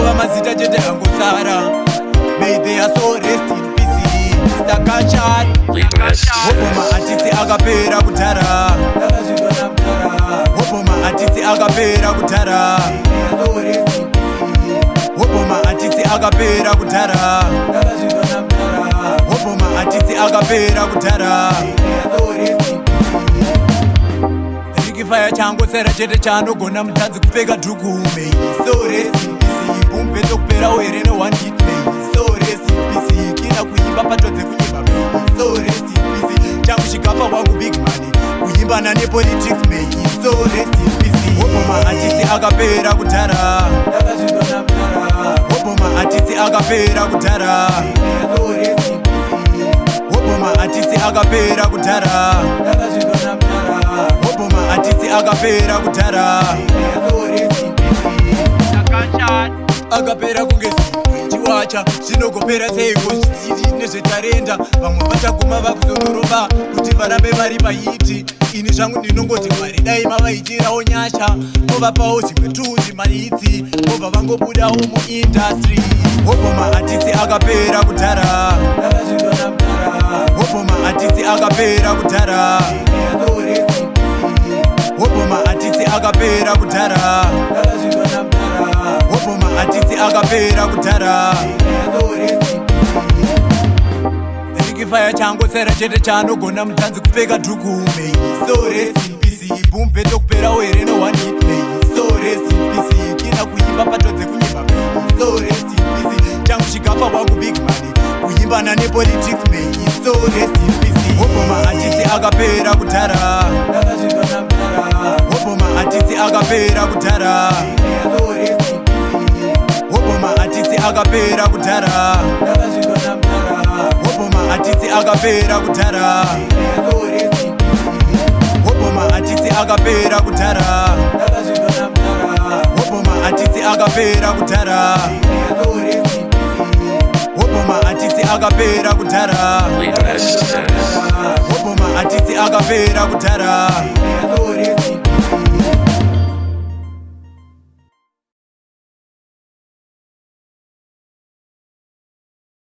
ava mazita chete angosara. May their soul rest in peace. Mr. Kachat Hopoma atisi akapera kudhara. Hopoma atisi akapera kudhara. Hopoma atisi akapera kudhara. Hopoma atisi akapera kudhara. Rikifaya changu sera chete chanogona mutanzi kupfeka dhukume. So rest in peace. Bumbe tokupera were no one hit me. So rest in peace. Kina kuimba patodze kunyimba me. So rest in peace. Changu chikafa wangu big money. Kuimba na politics me. So rest in peace. Hopoma atisi akapera kudhara. Hopoma atisi akapera kudhara. Hopoma atisi akapera kudhara. Hopoma atisi akapera kudhara. Akapera kunge chiwacha chinogopera seiko zvisiri nezvetarenda. Vamwe vachaguma vakuzonoroba kuti varambe vari pahiti. Ini zvangu ndinongoti Mwari dai mavaitirawo nyasha, movapawo zvimwe tu zvimahitsi, mobva vangobudawo muindastry. Hopoma atisi akapera kudhara. Hopoma atisi akapera kudhara. Hopoma atisi akapera kudhara. Hopoma atisi akapera kudhara. Rikifaya changu sera chete chanogona mutanzi kupfeka dhukume. So rest in peace. Bumbe tokupera were no one hit me. So rest in peace. Kina kuimba patodze kunyimba me. So rest in peace. Changu chikafa wangu big money. Kuimba na politics me. So rest in peace. Hopoma atisi akapera kudhara. Hopoma atisi akapera kudhara. Hopoma atisi akapera kudhara. Hopoma atisi akapera kudhara. Hopoma atisi akapera kudhara. Hopoma atisi akapera kudhara. Hopoma atisi akapera kudhara. Hopoma atisi akapera kudhara.